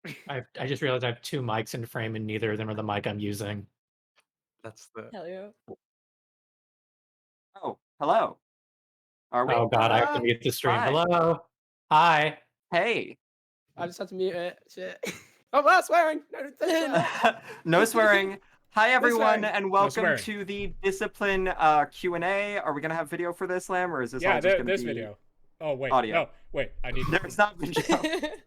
I just realized I have two mics in frame and neither of them are the mic I'm using. That's the. Hell yeah. Oh, hello. Are we? Oh god, I have to Ah, mute the stream. Hi. Hello. Hi. Hey. I just had to mute it. Shit. Oh, well, swearing. No, don't swear. No swearing. Hi No everyone, swearing. and No welcome swearing. to the Discipline Q&A. Are we gonna have video for this, Lamb, or is this all Yeah, just gonna this be video. Oh wait, audio? no, wait. I need There's not video.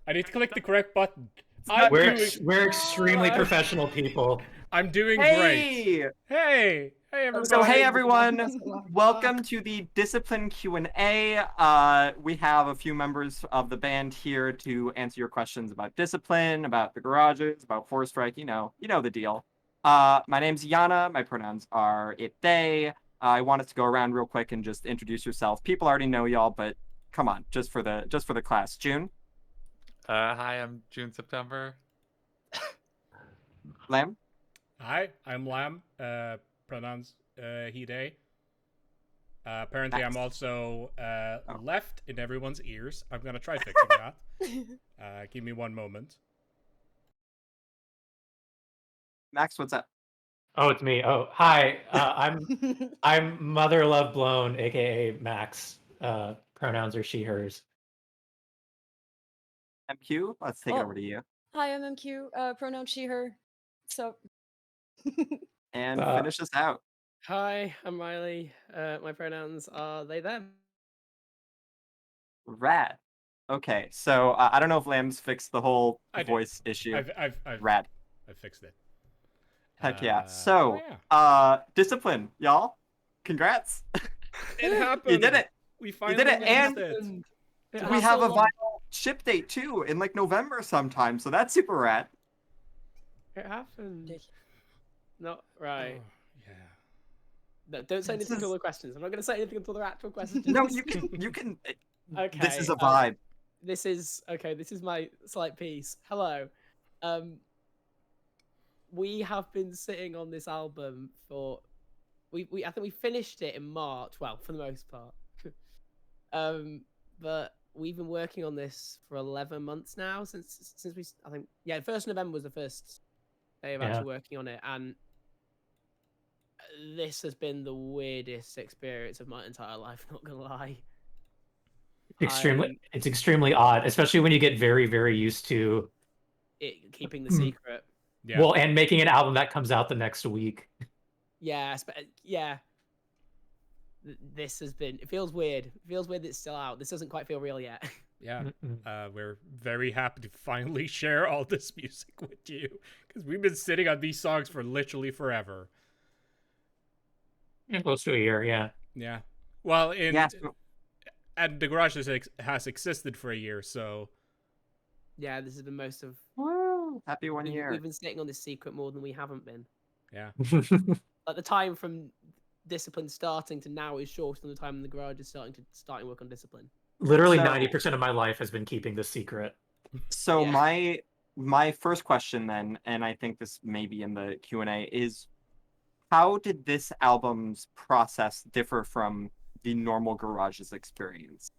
I need to click the correct button. not- We're extremely professional people. I'm doing great. Hey! Hey everybody. So hey Sorry. everyone, welcome to the Discipline Q&A. We have a few members of the band here to answer your questions about discipline, about the garages, about Force Strike. You know the deal. My name's Yana. My pronouns are it they. I wanted to go around real quick and just introduce yourself. People already know y'all, but come on, just for the class. June, Hi, I'm June September. Lamb, Hi, I'm Lam. Pronouns he they. Apparently, I'm Max. also Oh. left in everyone's ears. I'm gonna try fixing that. Give me one moment. Max, what's up? Oh, it's me. Oh, hi. I'm Mother Love Blown, aka Max. Pronouns are she, hers. MQ, let's take it Oh. over to you. Hi, I'm MQ. Pronoun she, her. So. And Uh, finish us out. Hi, I'm Riley. My pronouns are they, them. Rad. Okay, so I don't know if Lamb's fixed the whole I did. voice issue. I've Rad. fixed it. Heck yeah. Oh, So, yeah. discipline, y'all. Congrats. It happened. You did it. We You finally did it, and released it. we have a vinyl ship date too in like November sometime. So that's super rad. It happened. Not right. Oh, yeah. No, don't say This anything until is- the questions. I'm not going to say anything until the actual questions. No, you can. Okay. This is a vibe. This is my slight piece. Hello. We have been sitting on this album for I think we finished it in March, well, for the most part. But we've been working on this for 11 months now since we I think 1st November was the first day of Yeah. actually working on it, and this has been the weirdest experience of my entire life, not gonna lie. It's extremely odd, especially when you get very, very used to Keeping the secret. Yeah. well, and making an album that comes out the next week. Yeah, this has been. It feels weird. It feels weird that it's still out. This doesn't quite feel real yet. Yeah. We're very happy to finally share all this music with you because we've been sitting on these songs for literally forever. Close to a year, yeah. Yeah. Well, Yes. and the garage has existed for a year, so Yeah, this has been most of. Woo! Happy 1 year. We've been sitting on this secret more than we haven't been. yeah. Like the time from Discipline starting to now is shorter than the time in the garage is starting work on Discipline. Literally So- 90% of my life has been keeping this secret. So Yeah. my first question then, and I think this may be in the Q&A, is how did this album's process differ from the normal Garage's experience?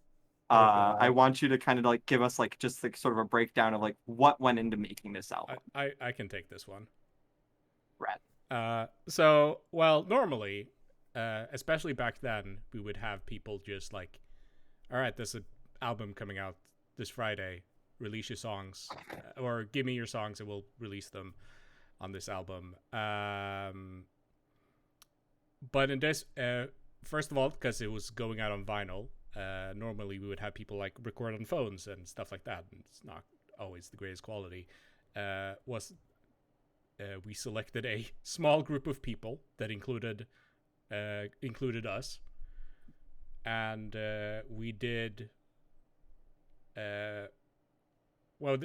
God. I want you to kind of like give us like just like sort of a breakdown of like what went into making this album. I can take this one. Rad. So, well, normally, especially back then, we would have people just like, all right, there's an album coming out this Friday. Release your songs, or give me your songs, and we'll release them on this album. But in this, first of all, because it was going out on vinyl, normally we would have people like record on phones and stuff like that. And it's not always the greatest quality. We selected a small group of people that included us, and we did.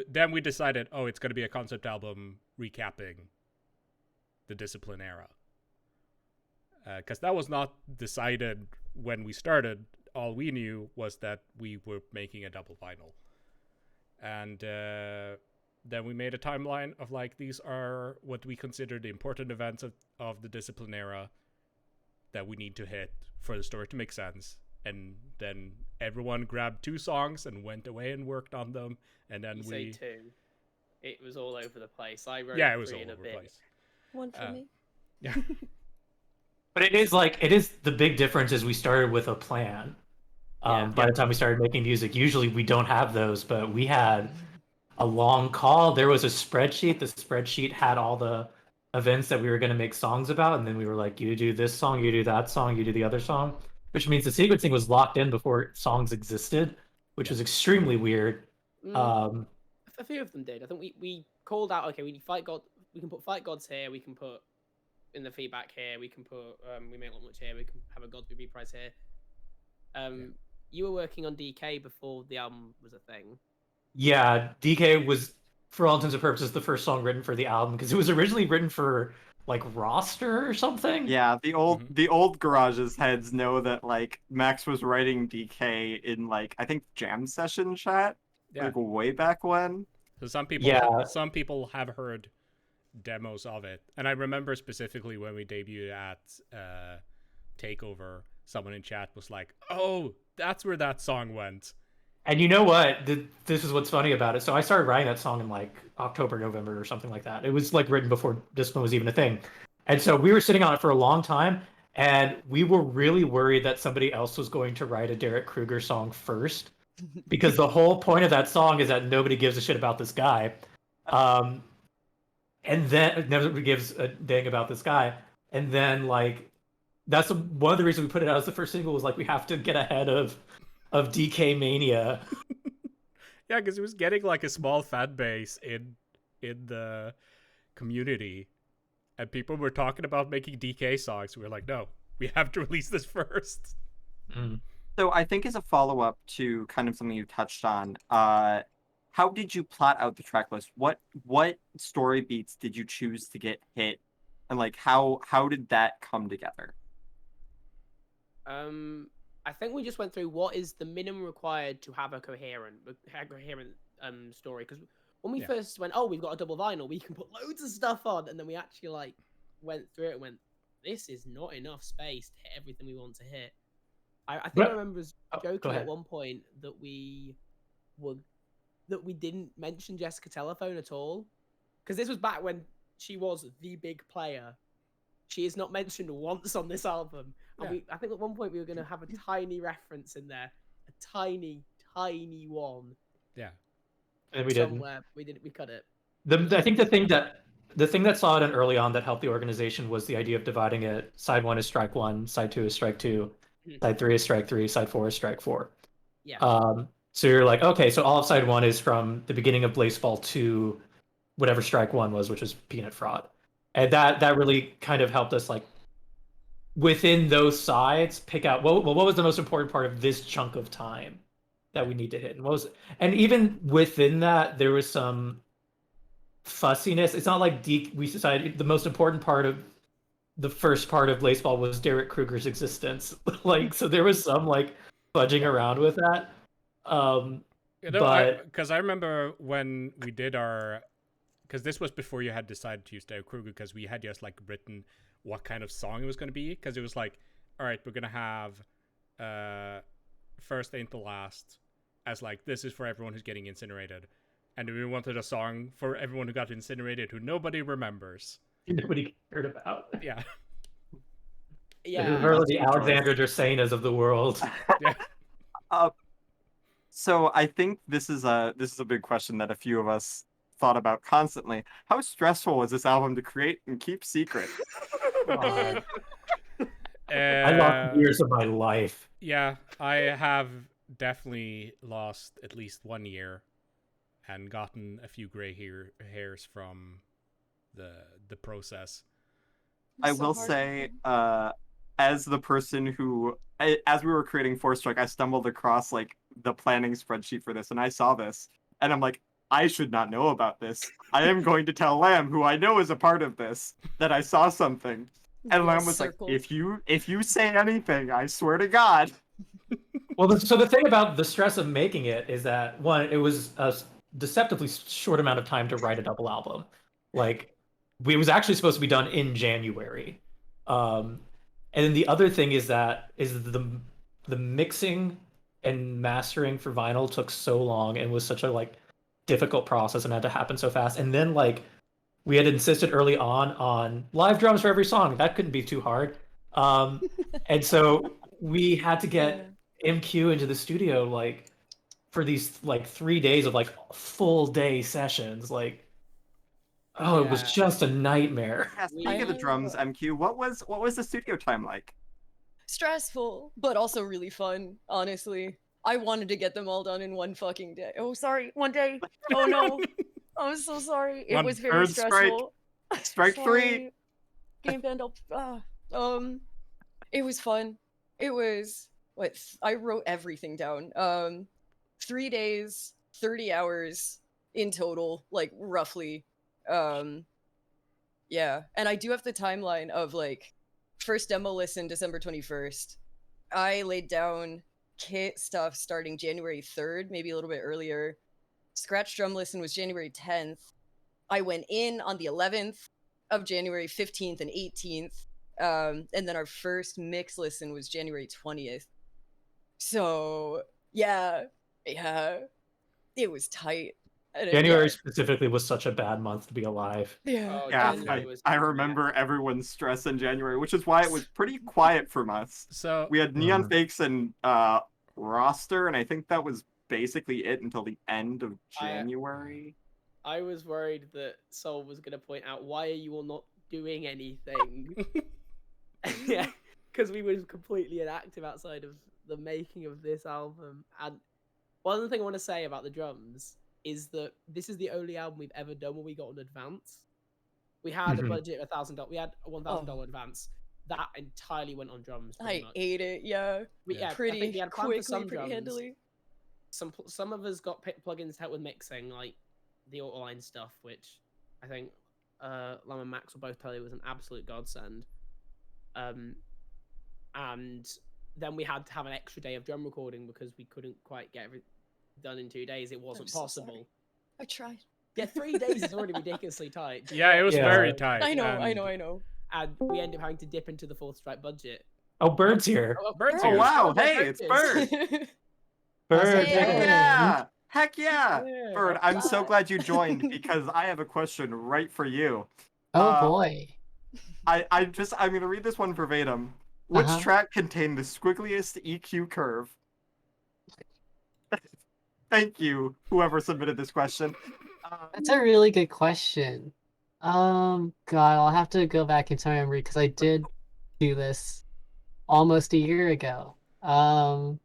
Then we decided, it's going to be a concept album recapping the Discipline era. Because that was not decided when we started. All we knew was that we were making a double vinyl. And then we made a timeline of like, these are what we consider the important events of the Discipline era that we need to hit for the story to make sense. And then everyone grabbed 2 songs and went away and worked on them. And then You say 2. It was all over the place. I wrote Yeah, it was three all in a over the bit. place. One for Uh, me. Yeah. But it is the big difference is we started with a plan. By the time we started making music, usually we don't have those, but we had a long call. There was a spreadsheet. The spreadsheet had all the events that we were going to make songs about, and then we were like, you do this song, you do that song, you do the other song, which means the sequencing was locked in before songs existed, which was extremely weird. A few of them did. I think we called out. Okay, we need Fight God. We can put Fight Gods here. We can put in the feedback here. We can put we make not much here. We can have a God be reprise here. You were working on DK before the album was a thing. Yeah, DK was, for all intents and purposes, the first song written for the album because it was originally written for like roster or something. Yeah, the old garages heads know that like Max was writing DK in like I think jam session chat, Yeah. like way back when. So some people have heard demos of it, and I remember specifically when we debuted at Takeover, someone in chat was like, "Oh, that's where that song went." And you know what? This is what's funny about it. So I started writing that song in like October, November, or something like that. It was like written before Discipline was even a thing. And so we were sitting on it for a long time, and we were really worried that somebody else was going to write a Derek Kruger song first, because the whole point of that song is that nobody gives a shit about this guy. And then nobody gives a dang about this guy. And then like that's one of the reasons we put it out as the first single was like we have to get ahead of DK Mania. Yeah, because it was getting like a small fan base in the community, and people were talking about making DK songs. We were like, no, we have to release this first. So I think as a follow-up to kind of something you touched on, how did you plot out the track list? What story beats did you choose to get hit, and like how did that come together? I think we just went through what is the minimum required to have a coherent story. Because when we first went, oh, we've got a double vinyl, we can put loads of stuff on, and then we actually like went through it and went, this is not enough space to hit everything we want to hit. I think I remember us joking at one point that we didn't mention Jessica Telephone at all, because this was back when she was the big player. She is not mentioned once on this album. And I think at one point we were going to have a tiny reference in there. A tiny, tiny one. Yeah. And we didn't. We cut it. I think the thing that saw it in early on that helped the organization was the idea of dividing it. Side 1 is strike 1, side 2 is strike 2, side 3 is strike 3, side 4 is strike 4. Yeah. So you're like, okay, so all of side 1 is from the beginning of Blazeball to whatever strike 1 was, which was Peanut Fraud. And that really kind of helped us like within those sides pick out what was the most important part of this chunk of time that we need to hit, and even within that there was some fussiness. It's not like we decided the most important part of the first part of Blazeball was Derek Kruger's existence. Like, so there was some like fudging around with that. Because I remember when we did our, because this was before you had decided to use Derek Kruger, because we had just like written what kind of song it was going to be, because it was like, all right, we're going to have First Ain't the Last as like, this is for everyone who's getting incinerated, and we wanted a song for everyone who got incinerated who nobody remembers, nobody cared about. Yeah. The Alexander Drsanas of the world. Yeah. So I think this is a big question that a few of us thought about constantly. How stressful was this album to create and keep secret? I lost years of my life. Yeah, I have definitely lost at least 1 year and gotten a few gray hairs from the process. I will say, as the person who, as we were creating Four Strike, I stumbled across like the planning spreadsheet for this, and I saw this, and I'm like, I should not know about this. I am going to tell Lamb, who I know is a part of this, that I saw something. And Lamb was like, if you say anything, I swear to God. Well, so the thing about the stress of making it is that, one, it was a deceptively short amount of time to write a double album. Like, it was actually supposed to be done in January. And then the other thing is the mixing and mastering for vinyl took so long and was such a like difficult process and had to happen so fast. And then like we had insisted early on live drums for every song. That couldn't be too hard. And so we had to get MQ into the studio like for these like 3 days of like full day sessions. Like, oh, it was Yeah. just a nightmare. Yeah, speaking of the drums, MQ, what was the studio time like? Stressful, but also really fun, honestly. I wanted to get them all done in one fucking day. Oh, sorry, one day. Oh no. I'm so sorry. It One was very third strike. stressful. Strike three. Sorry. Game band up. It was fun. It was what I wrote everything down. 3 days, 30 hours in total, like roughly. Yeah, and I do have the timeline of like first demo listen December 21st. I laid down kit stuff starting January 3rd, maybe a little bit earlier. Scratch drum listen was January 10th. I went in on the 11th of January, 15th and 18th. And then our first mix listen was January 20th. So yeah, it was tight. And January specifically was such a bad month to be alive. Yeah. Oh, Yeah, January was I bad. remember everyone's stress in January, which is why it was pretty quiet from us. So We had Neon Fakes and roster, and I think that was basically it until the end of January. I was worried that Soul was going to point out, why are you all not doing anything? Yeah, because we were completely inactive outside of the making of this album. And one thing I want to say about the drums is that this is the only album we've ever done where we got an advance. We had a Mhm. budget of $1,000. We had a $1,000 advance. That entirely went on drums. Pretty I much. ate it, yeah. Yeah, I think Pretty we had planned for quickly, some pretty drums. handily. Some of us got plugins to help with mixing, like the Autoline stuff, which I think Lam and Max will both tell you was an absolute godsend. And then we had to have an extra day of drum recording because we couldn't quite get everything done in 2 days. It wasn't so possible. sorry. I tried. Yeah, 3 days is already ridiculously tight. yeah, it was Yeah. very tight. I know, I and know, I know. And we ended up having to dip into the Fourth Strike budget. Oh, Bird's here. Bird's Oh here. wow! Yeah, Hey, it's Bird. Bird. Hey. Heck yeah! Heck yeah! Yeah. Bird, I'm so God. glad you joined because I have a question right for you. Oh boy. I'm gonna read this one verbatim. Which Uh-huh. track contained the squiggliest EQ curve? Thank you, whoever submitted this question. That's a really good question. God, I'll have to go back into my memory because I did do this almost a year ago. God,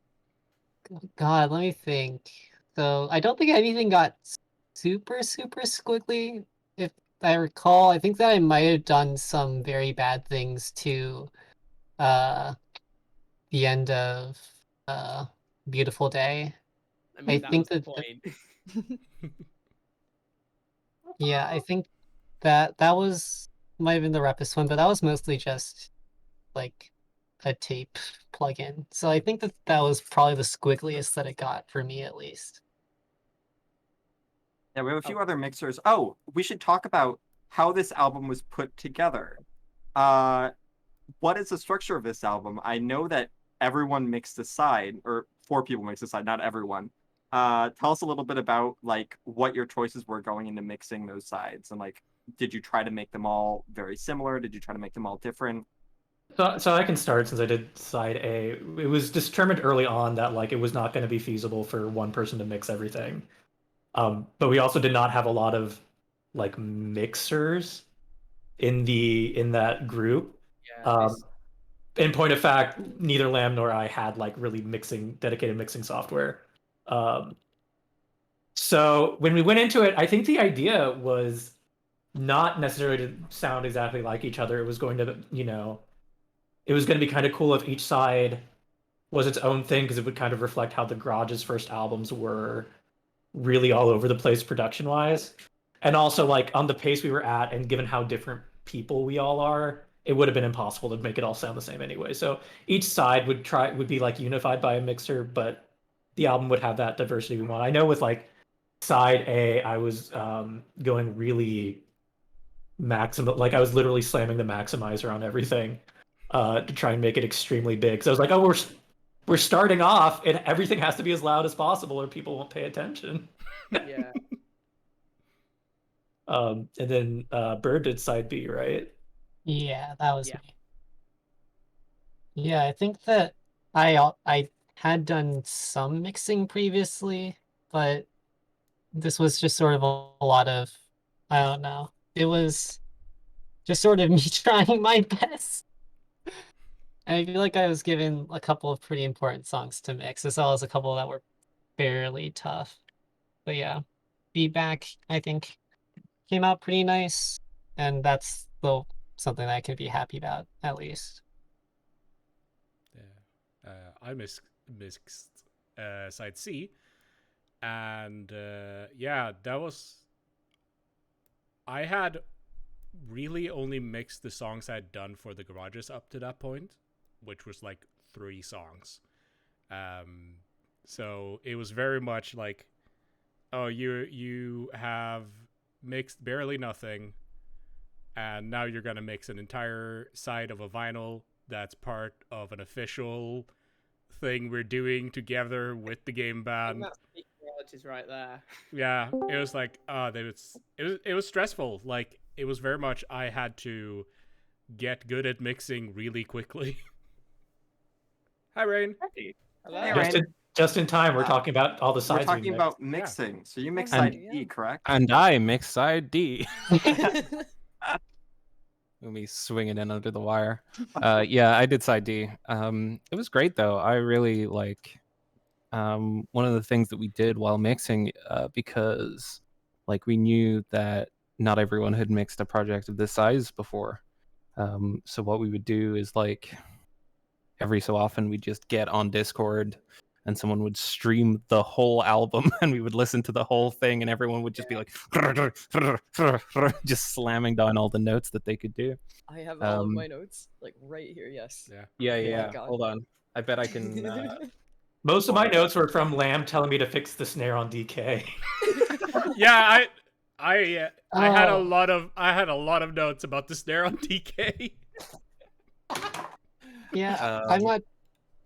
let me think. So I don't think anything got super squiggly. If I recall, I think that I might have done some very bad things to the end of Beautiful Day. I mean, I that think was the that- point. Yeah, I think that was might have been the roughest one, but that was mostly just like a tape plugin. So I think that was probably the squiggliest that it got for me, at least. Yeah, we have a few other mixers. Oh, we should talk about how this album was put together. What is the structure of this album? I know that everyone mixed a side, or 4 people mixed a side, not everyone. Tell us a little bit about like what your choices were going into mixing those sides, and like, did you try to make them all very similar? Did you try to make them all different? So I can start since I did side A. It was determined early on that like it was not going to be feasible for one person to mix everything. But we also did not have a lot of like mixers in that group. Yeah, In point of fact, neither Lamb nor I had like really dedicated mixing software. So when we went into it, I think the idea was not necessarily to sound exactly like each other. It was going to, it was going to be kind of cool if each side was its own thing because it would kind of reflect how the Garage's first albums were really all over the place production wise. And also like on the pace we were at and given how different people we all are, it would have been impossible to make it all sound the same anyway. So each side would be like unified by a mixer, but the album would have that diversity we want. I know with like side A, I was going really maximum, like I was literally slamming the maximizer on everything to try and make it extremely big. So I was like, oh, we're starting off and everything has to be as loud as possible or people won't pay attention. yeah. And then Bird did side B, right? Yeah, that was Yeah. me. Yeah, I think that I had done some mixing previously, but this was just sort of a lot of, I don't know. It was just sort of me trying my best. And I feel like I was given a couple of pretty important songs to mix, as well as a couple that were fairly tough. But yeah, feedback I think came out pretty nice, and that's still something that I can be happy about at least. Yeah. I mixed side C, and yeah, that was. I had really only mixed the songs I'd done for the garages up to that point, which was like 3 songs. So it was very much like, oh, you have mixed barely nothing, and now you're gonna mix an entire side of a vinyl that's part of an official thing we're doing together with the game I think band. that's the garages right there. Yeah, it was like it was stressful. Like it was very much I had to get good at mixing really quickly. Hi, Rain. Hey, Hello. Hey, Just Ryan. just in time. We're Uh, talking about all the we're sides we talking mixed. about mixing. So you mix And- side yeah. D, correct? And I mix side D. Let me swing it in under the wire. Yeah, I did side D. It was great though. I really like one of the things that we did while mixing, because like we knew that not everyone had mixed a project of this size before. So what we would do is like every so often we'd just get on Discord and someone would stream the whole album and we would listen to the whole thing and everyone would just be like just slamming down all the notes that they could do. I have all of Um, my notes like right here. Yes. Yeah. Yeah, Oh my yeah. God. Hold on. I bet I can. Most of my notes were from Lamb telling me to fix the snare on DK. Yeah, I had a Oh. lot of notes about the snare on DK. Yeah, Um,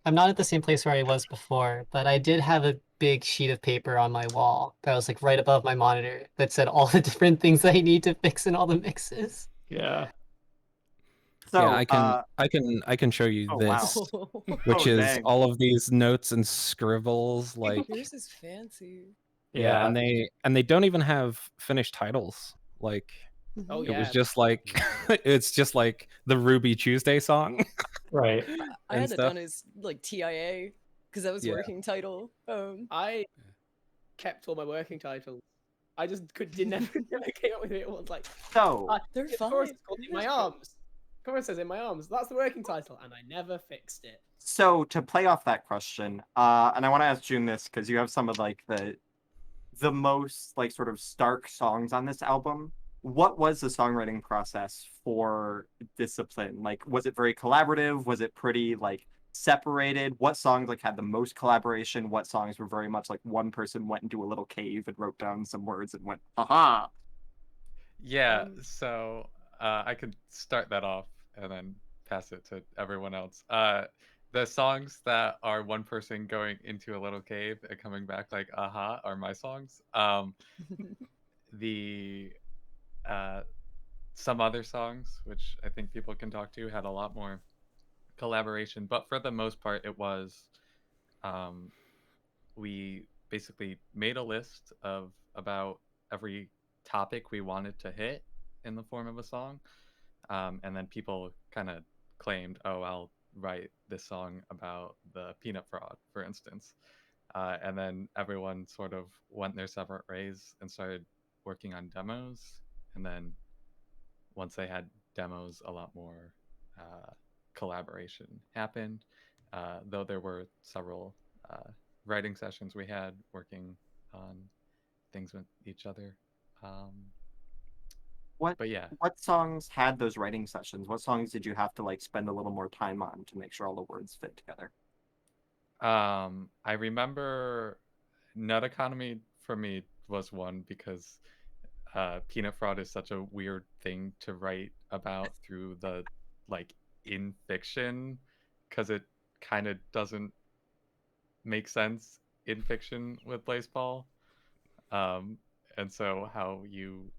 I'm not at the same place where I was before, but I did have a big sheet of paper on my wall that was like right above my monitor that said all the different things that I need to fix in all the mixes. Yeah. So yeah, I can show you oh, wow. this, which Oh, is dang. all of these notes and scribbles. Like, Yours is fancy. yeah, Yeah. and they don't even have finished titles. Like, Oh it yeah. was just like it's just like the Ruby Tuesday song. Right. I and had it stuff. done as like TIA because that was Yeah. working title. I kept all my working titles. I just never came up with it. It was like, So They're the fine. chorus is called In My Arms. Chorus says In My Arms. That's the working title, and I never fixed it. So to play off that question, and I want to ask June this because you have some of like the most like sort of stark songs on this album. What was the songwriting process for Discipline? Like, was it very collaborative? Was it pretty like separated? What songs like had the most collaboration? What songs were very much like one person went into a little cave and wrote down some words and went, "Aha!" Yeah, Um, so I could start that off and then pass it to everyone else. The songs that are one person going into a little cave and coming back like aha are my songs. The some other songs, which I think people can talk to, had a lot more collaboration, but for the most part, it was we basically made a list of about every topic we wanted to hit in the form of a song, and then people kind of claimed, "Oh, I'll write this song about the peanut fraud," for instance, and then everyone sort of went their separate ways and started working on demos, and then once they had demos, a lot more collaboration happened. Though there were several writing sessions we had working on things with each other. What But yeah, what songs had those writing sessions? What songs did you have to like spend a little more time on to make sure all the words fit together? I remember Nut Economy for me was one because peanut fraud is such a weird thing to write about through the like in fiction because it kind of doesn't make sense in fiction with Blaze Ball. And so how you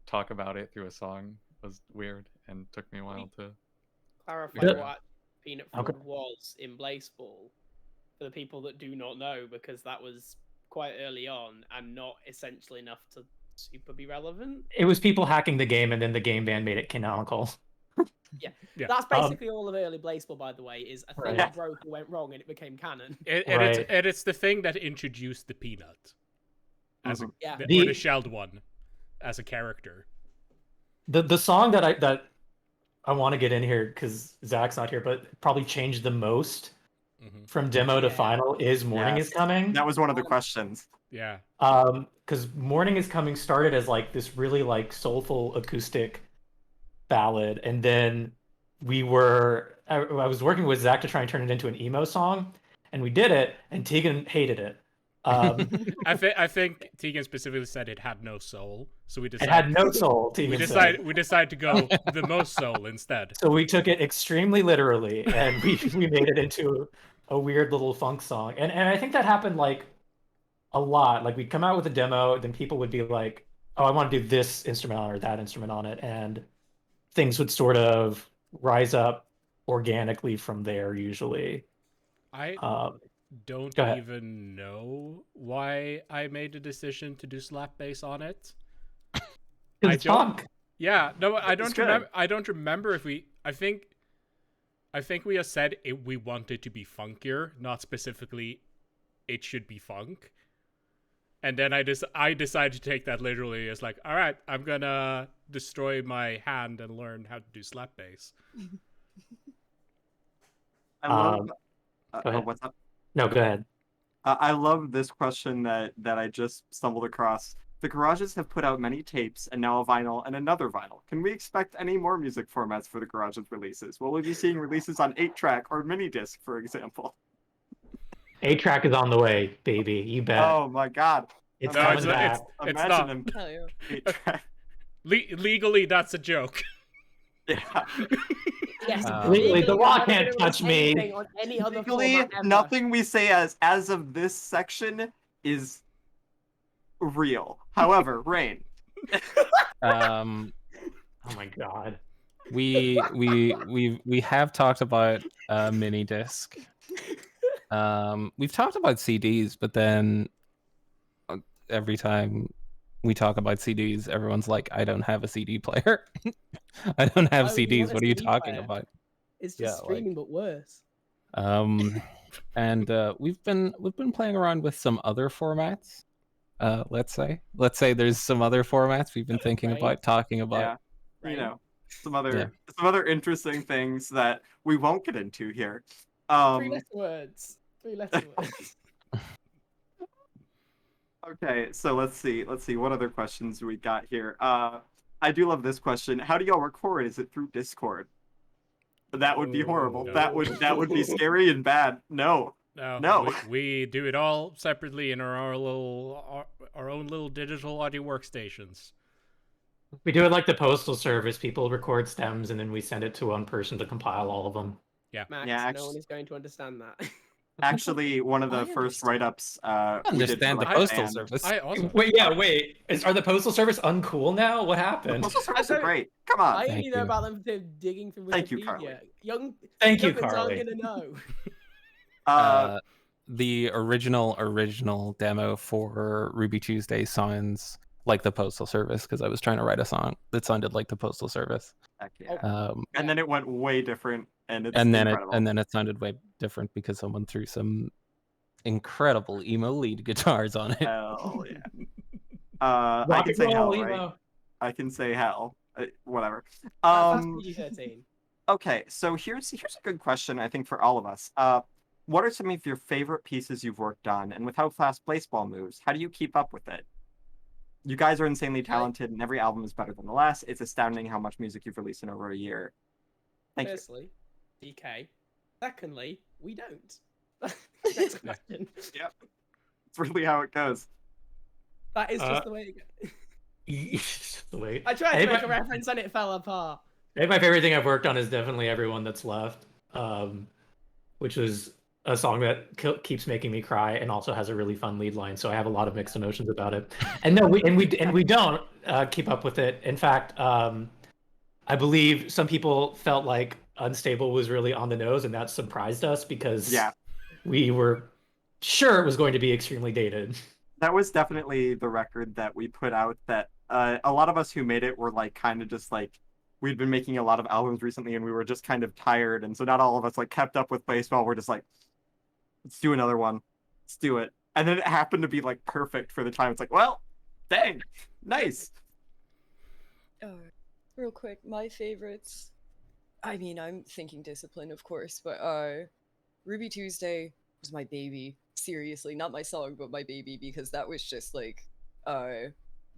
talk about it through a song was weird and took me a while to. Clarify Yeah. what Peanut Okay. Food was in Blazeball for the people that do not know, because that was quite early on and not essentially enough to super be relevant. It was people hacking the game, and then the game ban made it canonical. Yeah. That's basically all of early Blazeball, by the way, is a thing Right. that broke and went wrong and it became canon. Right. It's the thing that introduced the peanut as Yeah. or The- the shelled one as a character. The song that I want to get in here because Zach's not here, but probably changed the most Mhm. from demo to Yeah. final is Morning Yes. is Coming. That was one of the questions. Yeah. Because Morning is Coming started as like this really like soulful acoustic ballad, and then I was working with Zach to try and turn it into an emo song, and we did it, and Tegan hated it. I think Tegan specifically said it had no soul, so we It decided had no soul. Tegan said. we decided to go the most soul instead. So we took it extremely literally, and we made it into a weird little funk song. And I think that happened like a lot. Like we'd come out with a demo, then people would be like, "Oh, I want to do this instrument or that instrument on it," and things would sort of rise up organically from there. Usually, I don't go ahead. even know why I made the decision to do slap bass on it. 'Cause I it's don't- funk. Yeah, no, I don't good. remember. I don't remember if we. I think we have said we want it to be funkier, not specifically it should be funk. And then I decided to take that literally as like, all right, I'm gonna destroy my hand and learn how to do slap bass. I love. Go ahead. What's up? No, go ahead. I love this question that I just stumbled across. The Garages have put out many tapes and now a vinyl and another vinyl. Can we expect any more music formats for the Garages releases? Will we be seeing releases on 8-track or mini disc, for example? 8-track is on the way, baby. You bet. Oh my God! It's No, coming it's back. It's Imagine not. them Hell yeah. 8-track. Legally, that's a joke. Yeah. Yes, Legally, the law I'm not can't gonna touch release me. anything on any other Legally, format ever. nothing we say as of this section is real. However, Rain. Um, Oh my god. we have talked about mini disc. We've talked about CDs, but then every time we talk about CDs, everyone's like, "I don't have a CD player. I don't have Why would you CDs. want a What are you CD talking player? about?" It's Yeah, just like- streaming, but worse. And we've been playing around with some other formats. Let's say there's some other formats we've been thinking Right. about talking about. Yeah. Right. You know, some other interesting things that we won't get into here. 3-letter words. 3-letter words. Okay, so let's see what other questions do we got here. I do love this question. How do y'all record? Is it through Discord? That would be horrible. No. That would be scary and bad. No. No. We do it all separately in our own little digital audio workstations. We do it like the postal service. People record stems, and then we send it to one person to compile all of them. Max, Yeah, no one is going to understand that. Actually, one of the I first understand. write-ups we did for, Understand the like, postal band. service. I also Wait. Are the postal service uncool now? What The happened? postal service are don't- great. Come on. I Thank only know you. about them from digging through Wikipedia. Thank you, Carly. Thank you, youngins aren't Carly. gonna know. The original demo for Ruby Tuesday sounds like the postal service because I was trying to write a song that sounded like the postal service. Heck yeah. Oh. And then it went way different, and it's and then incredible. it sounded way different because someone threw some incredible emo lead guitars on it. Hell yeah. I Rock can and say roll, hell, right? emo. I can say hell. Whatever. That's PG-13. Okay, so here's a good question, I think, for all of us. What are some of your favorite pieces you've worked on, and with how fast Blazeball moves, how do you keep up with it? You guys are insanely talented, and every album is better than the last. It's astounding how much music you've released in over a year. Thank you. Firstly, DK. Secondly, we don't. Next question. Yep. It's really how it goes. That is just the way it goes. Wait. I tried Hey, to make but- a reference and it fell apart. I think my favorite thing I've worked on is definitely Everyone That's Left, which was a song that keeps making me cry and also has a really fun lead line. So I have a lot of mixed emotions about it. And no, we don't keep up with it. In fact, I believe some people felt like Unstable was really on the nose, and that surprised us because Yeah. we were sure it was going to be extremely dated. That was definitely the record that we put out that a lot of us who made it were like kind of just like we'd been making a lot of albums recently and we were just kind of tired, and so not all of us like kept up with baseball. We're just like, let's do another one. Let's do it. And then it happened to be like perfect for the time. It's like, well, dang, nice. Real quick, my favorites. I mean, I'm thinking Discipline, of course, but Ruby Tuesday was my baby. Seriously, not my song, but my baby, because that was just like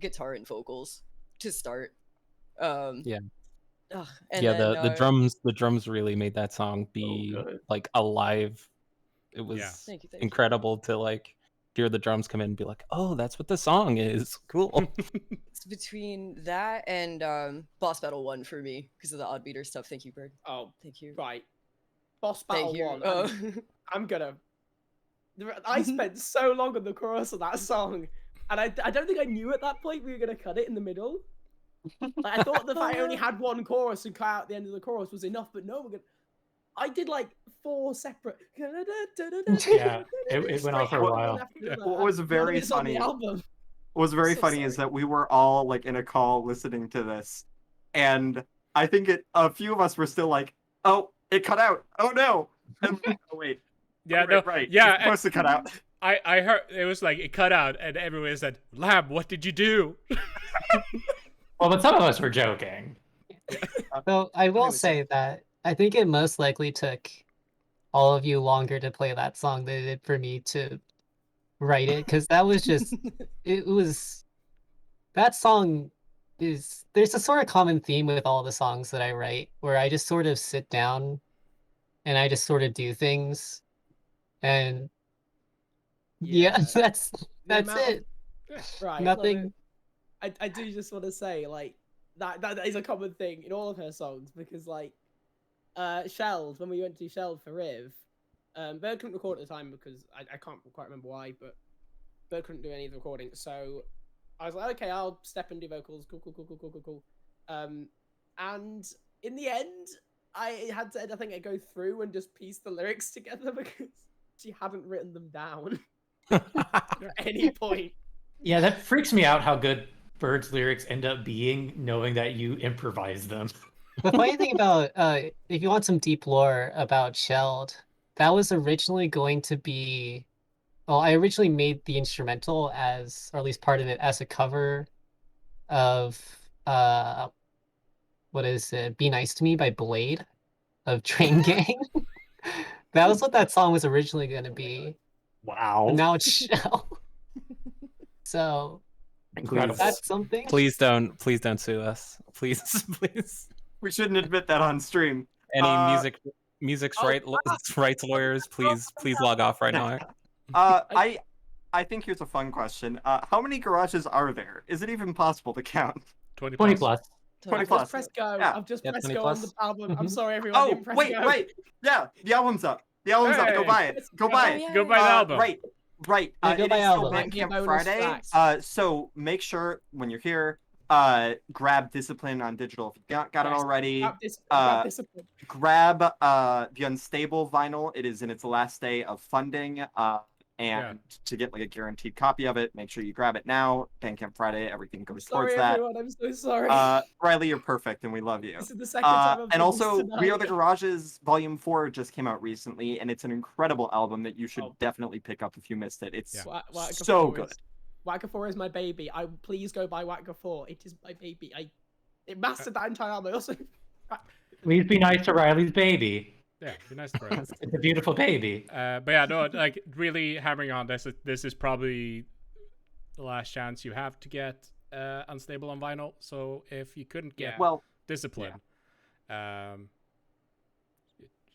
guitar and vocals to start. Yeah. And Yeah, then, the drums really made that song be like alive. It was Thank you. incredible to like hear the drums come in and be like, oh, that's what the song is. Cool. It's between that and Boss Battle 1 for me because of the odd beater stuff. Thank you, Bird. Oh, thank you. right. Boss Battle Thank you. 1. I'm gonna. I spent so long on the chorus of that song, and I don't think I knew at that point we were gonna cut it in the middle. Like, I thought the fact I only had one chorus and cut out the end of the chorus was enough, but no, I did like 4 separate. Yeah, it went on for a while. What was very funny. What was very funny is that we were all like in a call listening to this, and I think a few of us were still like, "Oh, it cut out. Oh no!" And, oh wait. Yeah, oh, right. Yeah, it's supposed to cut out. I heard it was like it cut out, and everyone said, "Lab, what did you do?" Well, but some of us were joking. So I will say that I think it most likely took all of you longer to play that song than it did for me to write it, because that was just that song there's a sort of common theme with all the songs that I write where I just sort of sit down and I just sort of do things, and that's it. Right. Nothing. I do just want to say, like, that is a common thing in all of her songs, because, like, Shelled, when we went to Shelled for Riv, Bird couldn't record at the time because I can't quite remember why, but Bird couldn't do any of the recording, so I was like, okay, I'll step and do vocals, cool. And in the end, I had to, I think, go through and just piece the lyrics together because she hadn't written them down at any point. Yeah, that freaks me out how good Bird's lyrics end up being, knowing that you improvise them. The funny thing about, if you want some deep lore about Shelled, that was originally going to be, well, I originally made the instrumental as, or at least part of it, as a cover of, what is it, Be Nice to Me by Blade of Train Gang. That was what that song was originally going to be. Wow. But now it's Shell. So, Incredible. that's something. Please don't sue us. Please. We shouldn't admit that on stream. Any music's rights lawyers, please log off right now. I think here's a fun question. How many garages are there? Is it even possible to count? 20 plus. 20 I've plus. just pressed go. Yeah. I've just Yeah, pressed 20 go on plus. the album. I'm Mhm. sorry, everyone. I Oh, didn't press wait. go. Yeah, the album's up. The album's up. Go Hey. buy it. Go buy it. Go buy the album. Right. Yeah, go It buy is still album. Bandcamp Bonus Friday. tracks. So make sure when you're here, grab Discipline on digital if you got it Yes, already. Grab Discipline. Grab the Unstable vinyl. It is in its last day of funding. And to get like a guaranteed copy of it, make sure you grab it now. Bandcamp Friday, everything goes towards Sorry, that. everyone. I'm so sorry. Riley, you're perfect, and we love you. This is the second time I've And done also, this We Are the tonight. Garages Volume 4 just came out recently, and it's an incredible album that you should Oh. definitely pick up if you missed it. It's Waka so 4 good. Waka 4 is my baby. Please go buy Waka 4. It is my baby. It mastered that entire album. I also, Please be nice to Riley's baby. Yeah, be nice to her. It's a beautiful baby. But yeah, no, like really hammering on this. This is probably the last chance you have to get Unstable on vinyl. So if you couldn't get Discipline,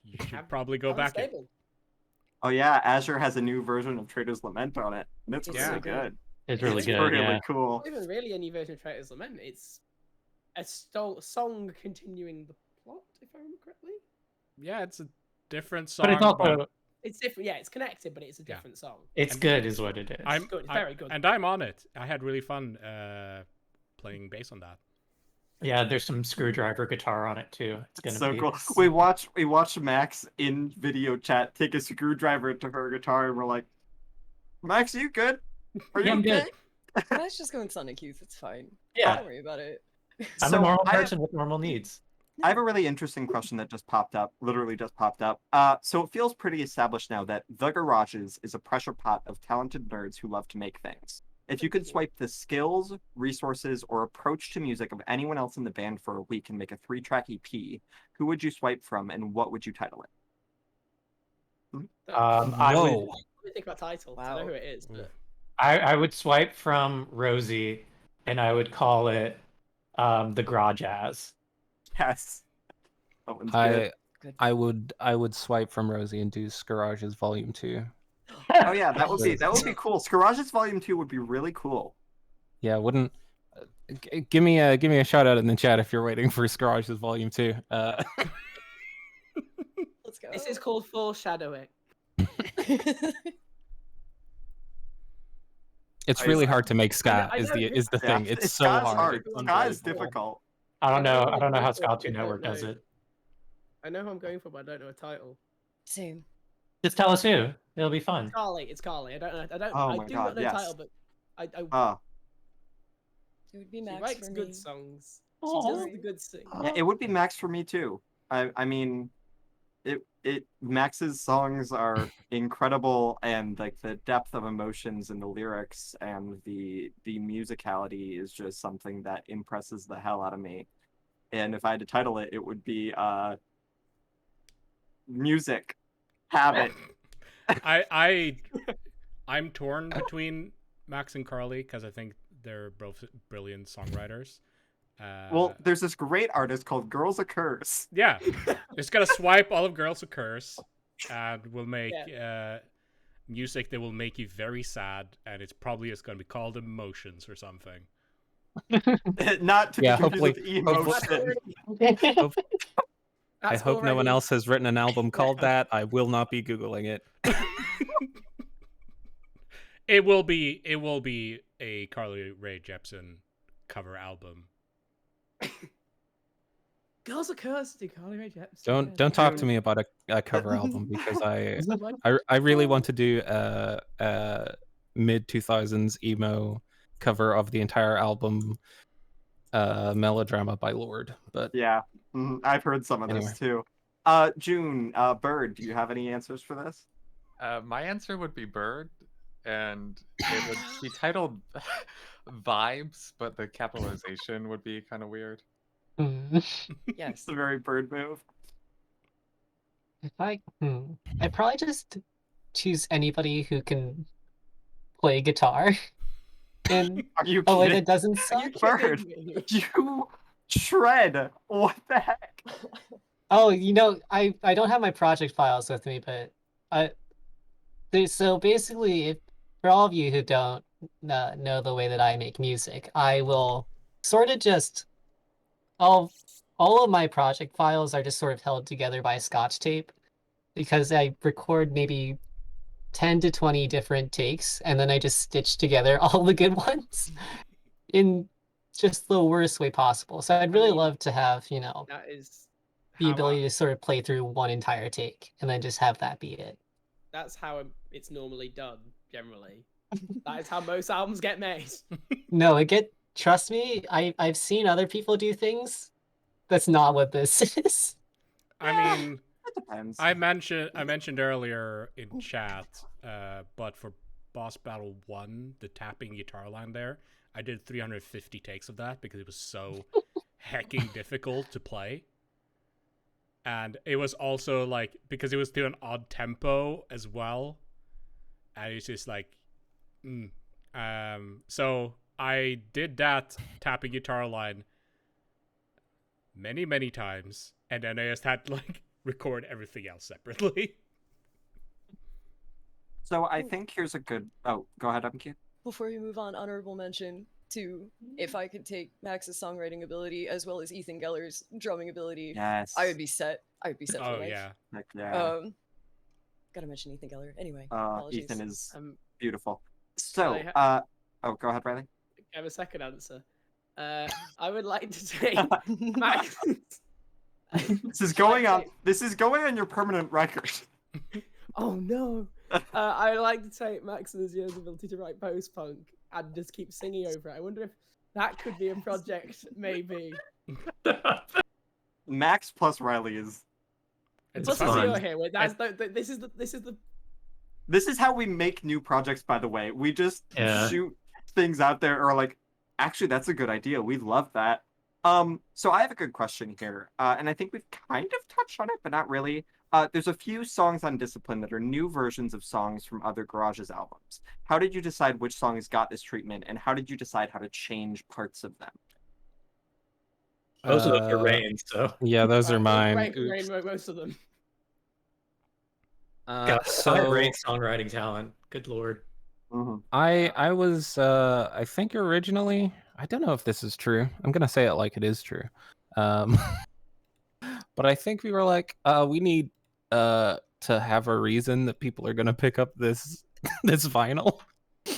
you should probably go back. Oh yeah, Azure has a new version of Trader's Lament on it. And it's really so good. It's really good. Really Yeah. cool. Not even really a new version of Traitor's Lament. It's a song continuing the plot, if I remember correctly. Yeah, it's a different song. But it's also It's different. Yeah, it's connected, but it's a Yeah. different song. It's And- good, is what it is. I'm good, it's I- very good. and I'm on it. I had really fun playing bass on that. Yeah, there's some screwdriver guitar on it too. It's gonna So be cool. We watched Max in video chat take a screwdriver to her guitar, and we're like, Max, are you good? Are you Yeah, I'm okay? good. Let's just go in Sonic Youth. It's fine. Yeah. Don't worry about it. I'm So a normal I have- person with normal needs. I have a really interesting question that just popped up, literally just popped up. So it feels pretty established now that The Garages is a pressure pot of talented nerds who love to make things. If you could swipe the skills, resources, or approach to music of anyone else in the band for a week and make a 3-track EP, who would you swipe from and what would you title it? I would Whoa. What do you think about title? I know Wow. who it is, but I would swipe from Rosie, and I would call it the Garage Jazz. Yes. That one's I good. I would swipe from Rosie and do Garage's Volume 2. Oh yeah, that would be cool. Scarage's Volume 2 would be really cool. Yeah, wouldn't give me a shout out in the chat if you're waiting for Garage's Volume 2. Let's go. this is called foreshadowing. It's really hard to make I ska. know- Is the thing. Yeah, It's so Ska's hard. Ska is unbelievable. difficult. I don't know. I I don't know how know Scout what 2 I Network don't does know. it. I know who I'm going for, but I don't know a title. Same. Just tell us who. It'll be fun. It's Carly. I don't know. I don't. Oh I my do God, not know yes. title, but I It would be she Max writes for good me. songs. Aw. She does the good sing. Yeah, it would be Max for me too. I mean, Max's songs are incredible, and like the depth of emotions in the lyrics and the musicality is just something that impresses the hell out of me. And if I had to title it, it would be Music. Have it. I'm torn between Max and Carly because I think they're both brilliant songwriters. Well, there's this great artist called Girls a Curse. Yeah, just gotta swipe all of Girls of Curse, and we'll make music that will make you very sad, and it's probably just gonna be called Emotions or something. Not to be Yeah, confused hopefully- with emotion. I hope no one else has written an album called that. I will not be googling it. It will be a Carly Rae Jepsen cover album. Girls are cursed. Carly Rae Jepsen. Don't talk to me about a cover album because I really want to do a mid 2000s emo cover of the entire album, Melodrama by Lorde. But Yeah, I've heard some of Anyway. this too. June, Bird, do you have any answers for this? My answer would be Bird, and it would be titled Vibes, but the capitalization would be kind of weird. Yes. It's a very Bird move. I'd probably just choose anybody who can play guitar in Are you a way kidding? that doesn't Are you suck. Bird. kidding me? You shred. What the heck? Oh, I don't have my project files with me, but so basically, for all of you who don't know the way that I make music, I will sort of just all of my project files are just sort of held together by Scotch tape because I record maybe 10 to 20 different takes and then I just stitch together all the good ones in just the worst way possible. So I'd really love to have, That is the how ability to sort of play through one entire take and then just have that be it. that's how it's normally done. Generally, that is how most albums get made. No, trust me, I've seen other people do things. That's not what this is. I mean, It depends. I mentioned earlier in chat, but for Boss Battle 1, the tapping guitar line there, I did 350 takes of that because it was so hecking difficult to play. And it was also like, because it was to an odd tempo as well. And it's just like, so I did that tapping guitar line many, many times. And then I just had to like record everything else separately. So I think here's a good. Oh, go ahead, MQ. Before we move on, honorable mention to if I could take Max's songwriting ability as well as Ethan Geller's drumming ability, Yes. I would be set. I would be set for Oh life. yeah. Heck yeah. Gotta mention Ethan Geller. Anyway, apologies. Ethan is Um, beautiful. So, I oh, go ahead, Riley. I have a second answer. I would like to take Max. This is going on. This is going on your permanent record. Oh no! I would like to take Max and Azio's ability to write post-punk and just keep singing over it. I wonder if that could be a project, maybe. Max plus Riley is. It's Plus fun. Azio here. Wait, this is the. This is how we make new projects, by the way. We just Yeah. shoot things out there, or like, actually, that's a good idea. We love that. So I have a good question here, and I think we've kind of touched on it, but not really. There's a few songs on Discipline that are new versions of songs from other Garage's albums. How did you decide which songs got this treatment, and how did you decide how to change parts of them? Most of them are Uh, Rain, so Yeah, those are mine. Rain Oops. wrote most of them. God, So I have Rain songwriting talent. Good lord. Mhm. I was I think originally, I don't know if this is true. I'm gonna say it like it is true. But I think we were like, we need to have a reason that people are gonna pick up this this vinyl.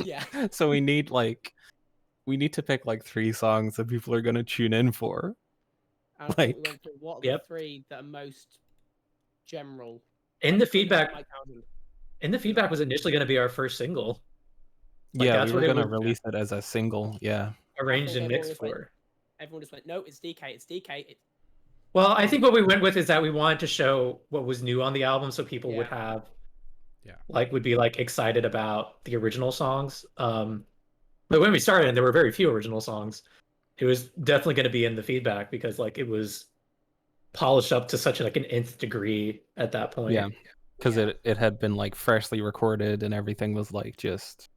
Yeah. So we need to pick like 3 songs that people are gonna tune in for. And I think we Like- went through what are the Yep. 3 that are most general. In the feedback, Mike Townsend. was initially going to be our first single, Like, Yeah, that's we were what it gonna was- release it as a single. Yeah. arranged and everyone mixed just went- for. Everyone just went, no, it's DK, it's DK. Well, I think what we went with is that we wanted to show what was new on the album, so people would have, would be like excited about the original songs. But when we started, and there were very few original songs, it was definitely going to be in the feedback because like it was polished up to such like an nth degree at that point. Yeah. Because it had been like freshly recorded and everything was like just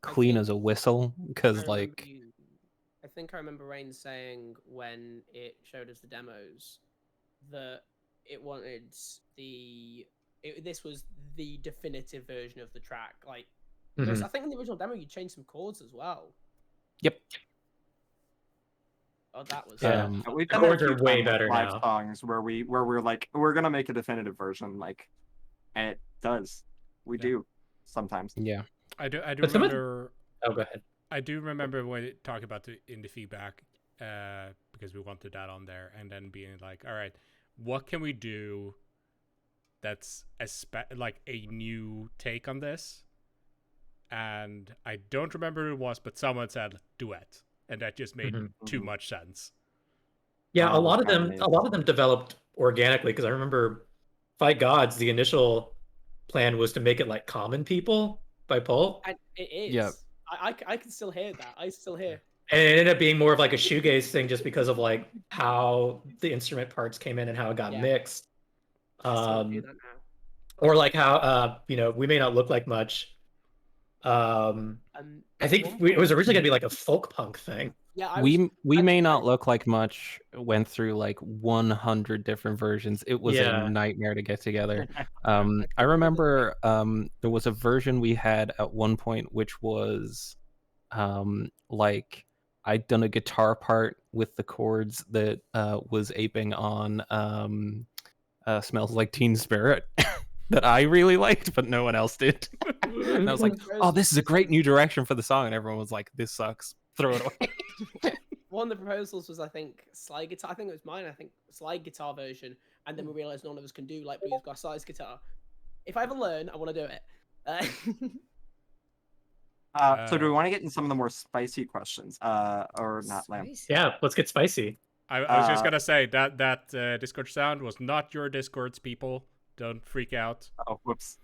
clean think- as a whistle. Because like I think I remember Rain saying when it showed us the demos that it wanted this was the definitive version of the track. Like, Mhm. I think in the original demo you changed some chords as well. Yep. Oh, that was Yeah. We've The done that a chords few are way times with better live now. songs where we're like we're gonna make a definitive version, like, and it does. We do sometimes. Yeah. I do But some of- remember. Oh, go ahead. I do remember when it talked about in the feedback, because we wanted that on there, and then being like, all right, what can we do that's like a new take on this? And I don't remember who it was, but someone said duet, and that just made Mhm. too much sense. Yeah, Oh, a lot of them amazing. developed organically because I remember Fight Gods, the initial plan was to make it like Common People by Pulp. And it is. Yeah. I can still hear that. I still hear. And it ended up being more of like a shoegaze thing just because of like how the instrument parts came in and how it got Yeah. mixed. I still hear that now. Or like how we may not look like much. I think it was originally gonna be like a folk punk thing. Yeah, I we I may was- not look like much went through like 100 different versions. It was Yeah. a nightmare to get together. I remember there was a version we had at one point which was like I'd done a guitar part with the chords that was aping on Smells Like Teen Spirit that I really liked, but no one else did. And I was like, oh, this is a great new direction for the song. And everyone was like, this sucks. Throw it away. One of the proposals was, I think, slide guitar. I think it was mine. I think slide guitar version, and then we realized none of us can do like blues glass size guitar. If I ever learn, I want to do it. So do we want to get in some of the more spicy questions? Or not, Lamb? Spicy. Yeah, let's get spicy. I was just Uh, gonna say that Discord sound was not your Discord's people. Don't freak out. Oh, whoops.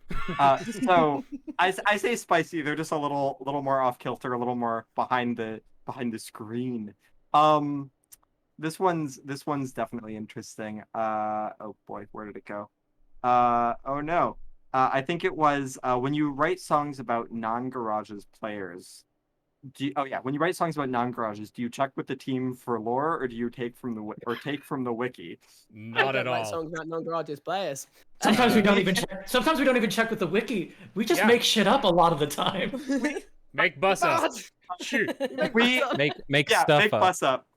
So I say spicy. They're just a little more off kilter, a little more behind the screen. This one's definitely interesting. Oh boy, where did it go? Oh no. I think it was when you write songs about non-garages players. When you write songs about non-garages, do you check with the team for lore, or do you take from the wiki? Not at all. Songs about non-garages players. Sometimes we don't even check. Sometimes we don't even check with the wiki. We just Yeah. make shit up a lot of the time. Make buses. Shoot. We Make yeah, stuff make up. bus up.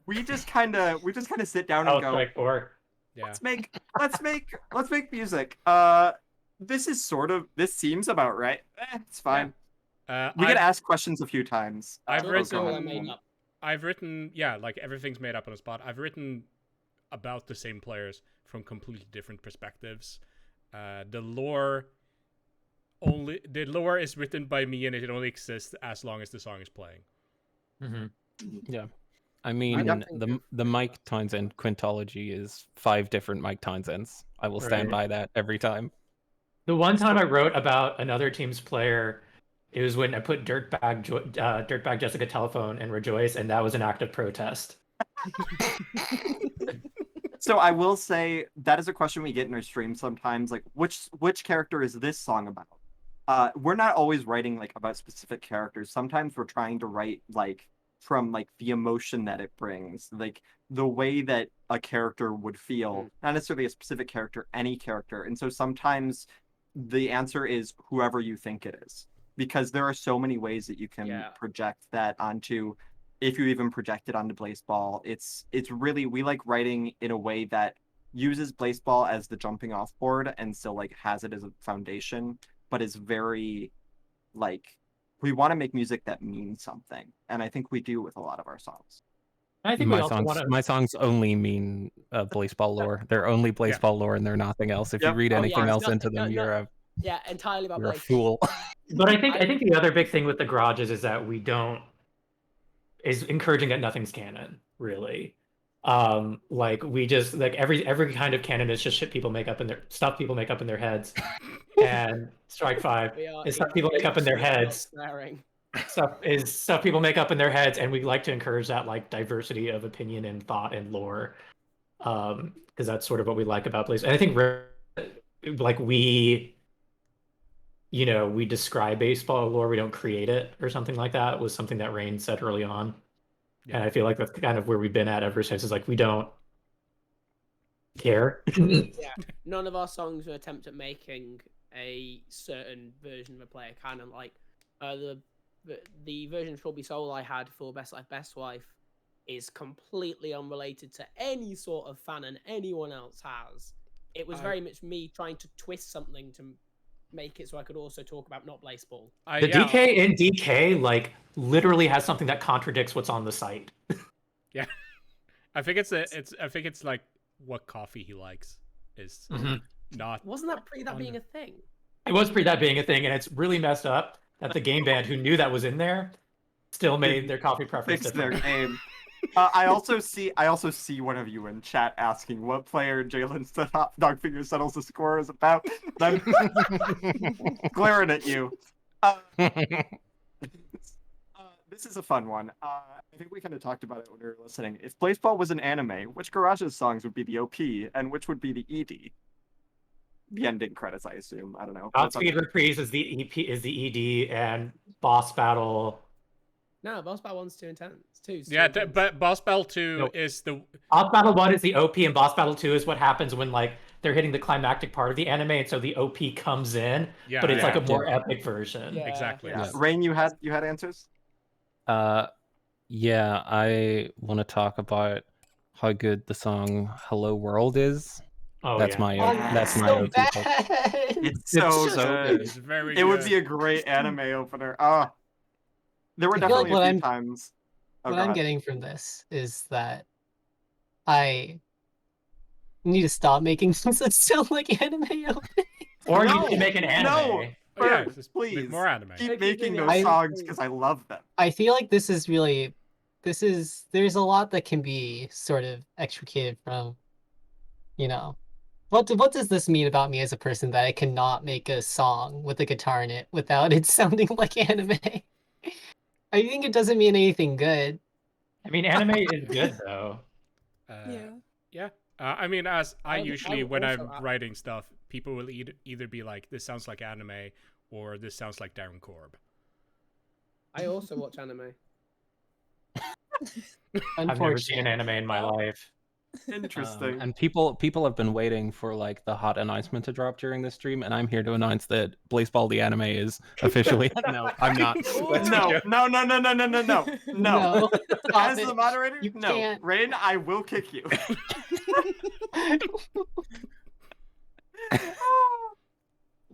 We just kind of sit down and Oh, go. strike four. Yeah. Let's make music. This seems about right. It's fine. We I've, get asked questions a few times. I've Oh, written- go all ahead. I made up. I've written, yeah, like everything's made up on the spot. I've written about the same players from completely different perspectives. The lore is written by me, and it only exists as long as the song is playing. Yeah. I mean, definitely the Mike Townsend quintology is 5 different Mike Townsends. I will stand Right. by that every time. The one time I wrote about another team's player, it was when I put Dirtbag Jessica Telephone and Rejoice, and that was an act of protest. So I will say that is a question we get in our stream sometimes, like which character is this song about? We're not always writing like about specific characters. Sometimes we're trying to write like from like the emotion that it brings, like the way that a character would feel, not necessarily a specific character, any character. And so sometimes the answer is whoever you think it is, because there are so many ways that you can project that onto. If you even project it onto Blaseball, it's really, we like writing in a way that uses Blaseball as the jumping off board and still like has it as a foundation, but is very like, we want to make music that means something, and I think we do with a lot of our songs. I think we My also songs, want to. my songs only mean Blaseball lore. They're only Blaseball lore, and they're nothing else. If you Yep. read Oh, yeah, anything it's else into nothing- them, Yeah, entirely about you're a Blake. fool. But I think the other big thing with the garages is that we don't is encouraging that nothing's canon, really. Like we just like every kind of canon is just shit people make up in their stuff people make up in their heads. And Strike 5 We are is stuff people make up in their intentionally heads. swearing. Stuff people make up in their heads, and we like to encourage that like diversity of opinion and thought and lore. Because that's sort of what we like about Blaze. And I think like we describe baseball lore, we don't create it or something like that. It was something that Rain said early on. Yeah. And I feel like that's kind of where we've been at ever since. Is like we don't care. None of our songs are attempt at making a certain version of a player canon. Like the version of Shelby Soul I had for Best Life, Best Wife is completely unrelated to any sort of fanon anyone else has. It was very much me trying to twist something to make it so I could also talk about not Blaseball. The DK in DK like literally has something that contradicts what's on the site. Yeah, I think it's like what coffee he likes is not. Wasn't that pre that being a thing? It was pre that being a thing, and it's really messed up that the game band who knew that was in there still made their coffee preference Fix their different. game. I also see one of you in chat asking what player Jalen Dogfinger settles the score is about. I'm glaring at you. This is a fun one. I think we kind of talked about it when we were listening. If Blaseball was an anime, which Garage's songs would be the OP, and which would be the ED? The ending credits, I assume. I don't know. Godspeed Reprise is the EP, is the ED, and Boss Battle. No, Boss Battle 1's too intense. Yeah, but Boss Battle 2 is the Boss Battle 1 is the OP, and Boss Battle 2 is what happens when like they're hitting the climactic part of the anime, and so the OP comes in, but it's like a more epic version. Yeah, exactly. Yeah. Rain, you had answers? Yeah, I want to talk about how good the song "Hello World" is. Oh, that's yeah. my that's my so OP pick. bad. It's so good. It's very. It would good. be a great anime opener. There were I feel like definitely what a few I'm- times. Oh, What go I'm ahead. getting from this is that I need to stop making songs that sound like anime openings. Or No, you can make an anime. no. Oh, yeah, Bird, just please. make more anime. Keep Keep making doing those it. songs because I love them. I feel like there's a lot that can be sort of extricated from, what does this mean about me as a person that I cannot make a song with a guitar in it without it sounding like anime? I think it doesn't mean anything good. I mean, anime is good though. Yeah. I mean, as I I'll usually when also I'm add- writing stuff, people will either be like, "This sounds like anime," or "This sounds like Darren Korb." I also watch anime. I've never seen an anime in my life. Interesting. And people have been waiting for like the hot announcement to drop during this stream, and I'm here to announce that Blaseball the anime is officially. No, I'm not. That's a No, joke. no. No. No, stop As it. the moderator, You no. can't. Rain, I will kick you.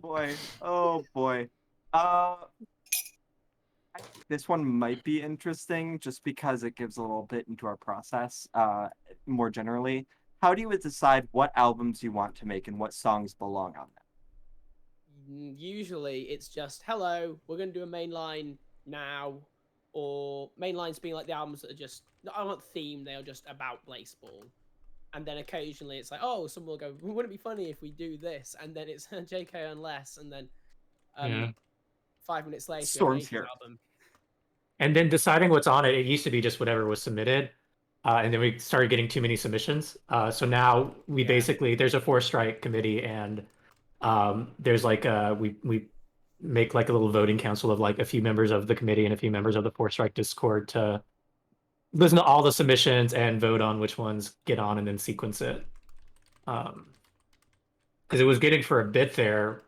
boy. Oh boy. I think this one might be interesting just because it gives a little bit into our process. More generally, how do you decide what albums you want to make and what songs belong on them? Usually it's just hello, we're gonna do a main line now, or main lines being like the albums that are just not themed, they are just about baseball. And then occasionally it's like, oh, someone will go, wouldn't it be funny if we do this? And then it's JK Unless, and then Yeah. 5 minutes later, Storm's we have here. an album. And then deciding what's on it, it used to be just whatever was submitted. And then we started getting too many submissions. So now we basically, there's a 4-strike committee, and there's like we make like a little voting council of like a few members of the committee and a few members of the 4-strike Discord to listen to all the submissions and vote on which ones get on and then sequence it. Because it was getting, for a bit there,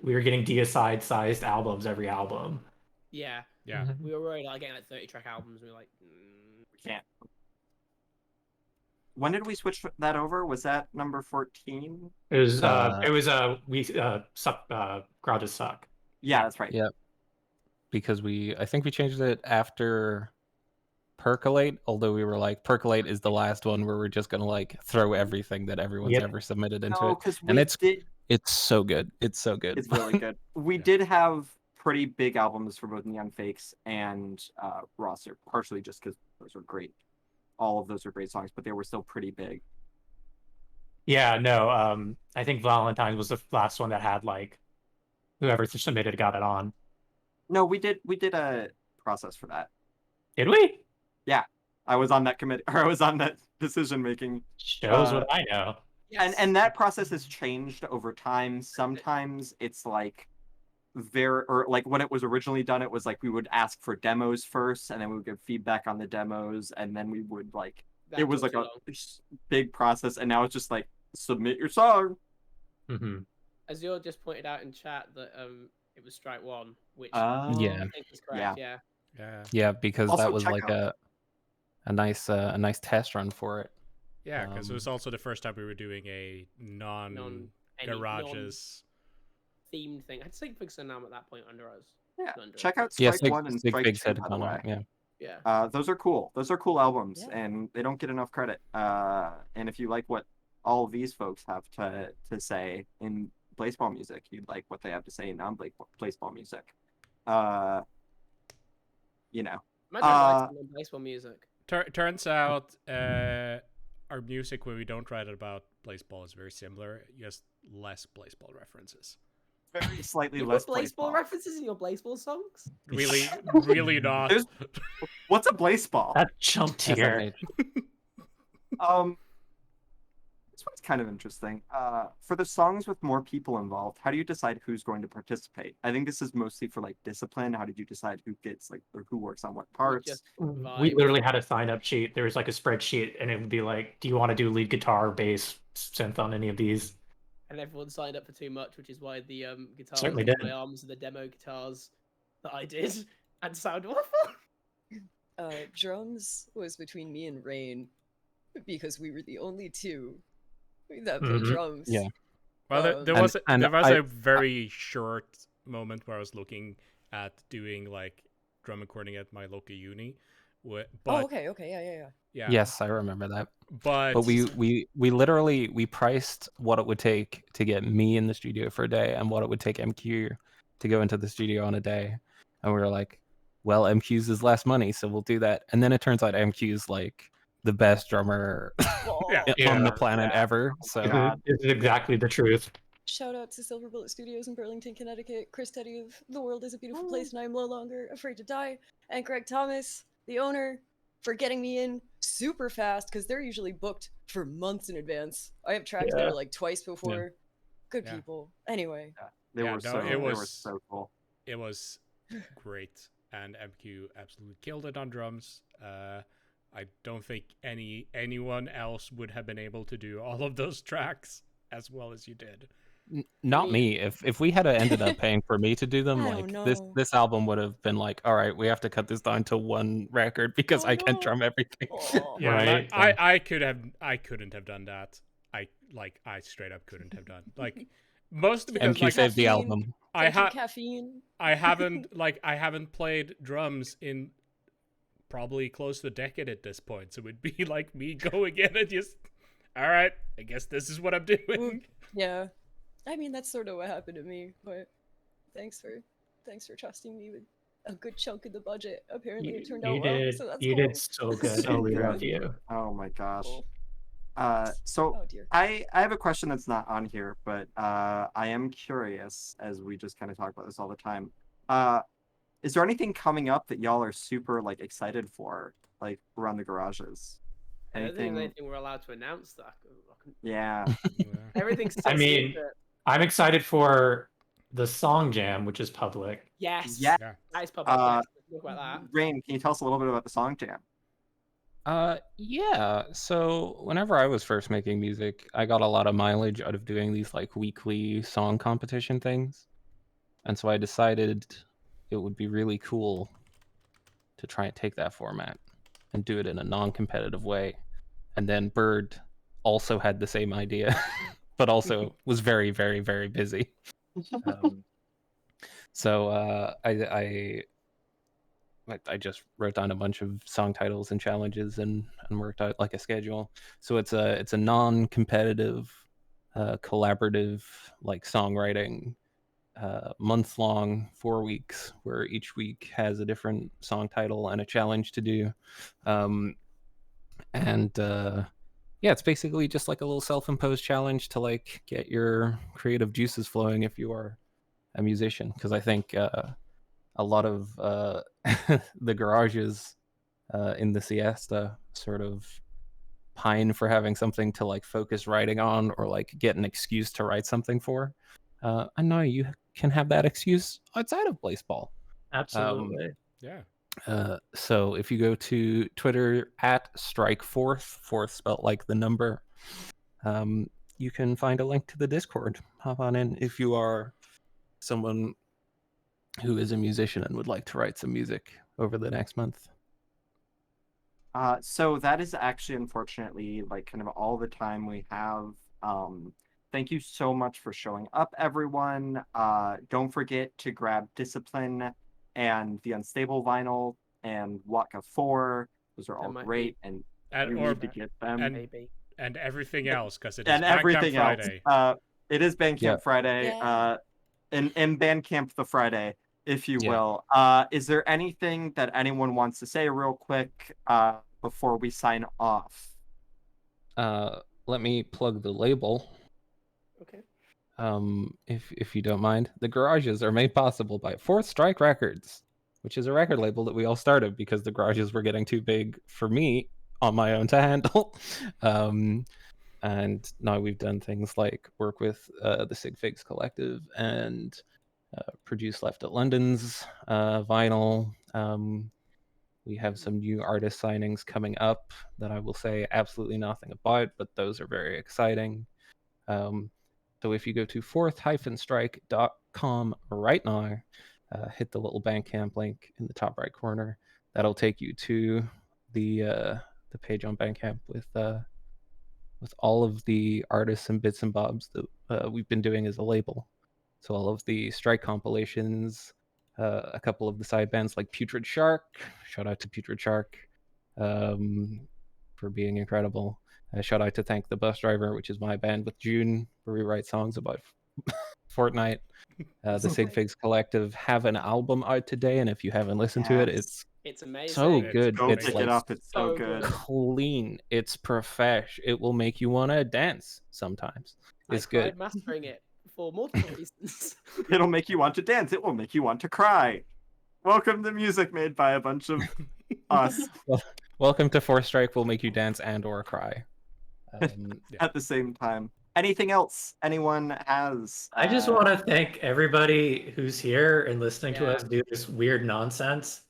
we were getting deicide sized albums every album. Yeah. Yeah. We were worried about getting like 30-track albums. We were like, We can't. When did we switch that over? Was that number 14? It was we suck garages suck. Yeah, that's right. Yeah. Because I think we changed it after Percolate, although we were like, Percolate is the last one where we're just gonna like throw everything that everyone's Yep. ever submitted into No, it. because And it's did. so good. It's so good. It's really good. We did have pretty big albums for both Neon Fakes and Roster, partially just because those are great. All of those are great songs, but they were still pretty big. Yeah, no. I think Valentine's was the last one that had like whoever submitted got it on. No, we did a process for that. Did we? I was on that committee, or I was on that decision making. Shows what I know. And that process has changed over time. Sometimes it's like like when it was originally done, it was like we would ask for demos first, and then we would give feedback on the demos, and then we would like it was like a big process, and now it's just like submit your song. Mm-hmm. As you just pointed out in chat, that it was strike one, which Yeah. I think is correct. Yeah. Yeah, because Also, that was check like out- a nice test run for it. Yeah, because it was also the first time we were doing a non-garages. Themed thing. I'd say Big Nam at that point under us. Yeah, Under check us. out Yeah, Strike One and Strike Big Two, said by the way. yeah. Those are cool. Those are cool albums, Yeah. and they don't get enough credit. And if you like what all of these folks have to say in baseball music, you'd like what they have to say in non-baseball music. You know. Imagine writing on baseball music. Turns out our music, when we don't write about baseball, is very similar, just less baseball references. Very slightly You less put baseball baseball. references in your baseball songs? Really, really not. There's- What's a baseball? That jumped here. This one's kind of interesting. For the songs with more people involved, how do you decide who's going to participate? I think this is mostly for like discipline. How did you decide who gets like or who works on what parts? Just We vibe. literally had a sign-up sheet. There was like a spreadsheet, and it would be like, "Do you want to do lead guitar, bass, synth on any of these?" And everyone signed up for too much, which is why the guitars Certainly on did. my arms are the demo guitars that I did and sound awful. Drums was between me and Rain because we were the only two that played Mhm. drums. Yeah. Well, there And- was and there was I- a very short moment where I was looking at doing like drum recording at my local uni. But Oh, okay, yeah. yeah, Yes, I remember that. but we literally we priced what it would take to get me in the studio for a day and what it would take MQ to go into the studio on a day, and we were like, well, MQ's is less money, so we'll do that. And then it turns out MQ's like the best drummer Yeah. on the planet ever. So God. This is exactly the truth. Shout out to Silver Bullet Studios in Burlington, Connecticut, Chris Teddy of The World is a Beautiful Place and I'm no longer afraid to die, and Greg Thomas, the owner, for getting me in super fast because they're usually booked for months in advance. I have tracked there like twice before. Good Yeah. people. Anyway, They Yeah, were no, so it they were was- so cool. it was great, and MQ absolutely killed it on drums. I don't think anyone else would have been able to do all of those tracks as well as you did. not me. If we had ended up paying for me to do them, I like don't this know. this album would have been like, all right, we have to cut this down to one record because Oh, I can't no. drum everything. Aw. Yeah, Right. I couldn't have done that. I straight up couldn't have done. Like Mostly because MQ like saved the Caffeine. album. Caffeine. I haven't played drums in probably close to a decade at this point, so it would be like me going in and just, all right, I guess this is what I'm doing. Yeah. I mean, that's sort of what happened to me, but thanks for trusting me with a good chunk of the budget. Apparently it turned out well, so that's you cool. did so good. So We good. love you. Oh my gosh. Cool. So Oh dear. I have a question that's not on here, but I am curious, as we just kind of talk about this all the time. Is there anything coming up that y'all are super like excited for, like around the garages? I don't think Anything? there's anything we're allowed to announce that. Yeah. Everything's so I mean, secret. I'm excited for the song jam, which is public. Yes. Yeah. Yeah. Nice public. Yes. Talk about that. Rain, can you tell us a little bit about the song jam? Yeah. So whenever I was first making music, I got a lot of mileage out of doing these like weekly song competition things. And so I decided it would be really cool to try and take that format and do it in a non-competitive way. And then Bird also had the same idea, but also was very, very, very busy. So I just wrote down a bunch of song titles and challenges and worked out like a schedule. So it's a non-competitive, collaborative like songwriting, month-long, 4 weeks, where each week has a different song title and a challenge to do. Yeah, it's basically just like a little self-imposed challenge to like get your creative juices flowing if you are a musician, because I think a lot of the garages in the siesta sort of pine for having something to like focus writing on or like get an excuse to write something for. I know you can have that excuse outside of baseball. Absolutely. Yeah. So if you go to Twitter at StrikeFourth, fourth spelled like the number, you can find a link to the Discord. Hop on in if you are someone who is a musician and would like to write some music over the next month. So that is actually unfortunately like kind of all the time we have. Thank you so much for showing up, everyone. Don't forget to grab Discipline and the Unstable vinyl and Waka 4. Those are all might great, and you or need to get them. Maybe. and everything else, because it is And Bandcamp everything Friday. else. It is Bandcamp Yeah. Friday. Yeah. In Bandcamp the Friday, if you Yeah. will. Is there anything that anyone wants to say real quick before we sign off? Let me plug the label. Okay. If you don't mind. The garages are made possible by Fourth Strike Records, which is a record label that we all started because the garages were getting too big for me on my own to handle. And now we've done things like work with the Sig Figs Collective and produce Left at London's vinyl. We have some new artist signings coming up that I will say absolutely nothing about, but those are very exciting. So if you go to fourth-strike.com right now, hit the little Bandcamp link in the top right corner. That'll take you to the page on Bandcamp with all of the artists and bits and bobs that we've been doing as a label. So all of the Strike compilations, a couple of the side bands like Putrid Shark. Shout out to Putrid Shark for being incredible. Shout out to Thank the Bus Driver, which is my band with June, where we write songs about Fortnite. The Sig Figs Collective have an album out today, and if you haven't listened to it, it's amazing. so It's good. Go It's pick like it up. It's so so good. good. clean. It's profesh. It will make you want to dance sometimes. It's I good. tried mastering it for multiple reasons. It'll make you want to dance. It will make you want to cry. Welcome to music made by a bunch of us Welcome to Fourth Strike will make you dance and or cry. at the same time. Anything else anyone has? I just want to thank everybody who's here and listening to Yeah. us do this weird nonsense